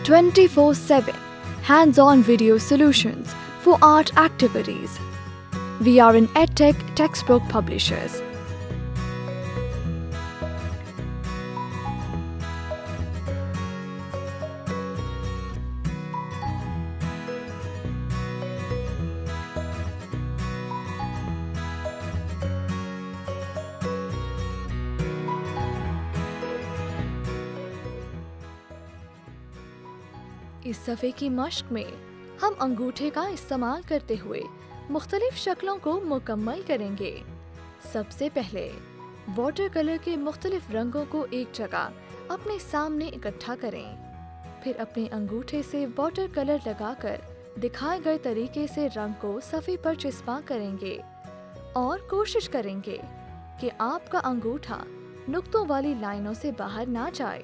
24/7 hands-on video solutions for art activities. We are an EdTech textbook publishers. इस सफ़े की मश्क में हम अंगूठे का इस्तेमाल करते हुए मुख्तलिफ शक्लों को मुकम्मल करेंगे। सबसे पहले वाटर कलर के मुख्तलिफ रंगों को एक जगह अपने सामने इकट्ठा करें। फिर अपने अंगूठे से वाटर कलर लगाकर दिखाए गए तरीके से रंग को सफ़े पर चिस्पा करेंगे और कोशिश करेंगे कि आपका अंगूठा नुक्तों वाली लाइनों से बाहर ना जाए।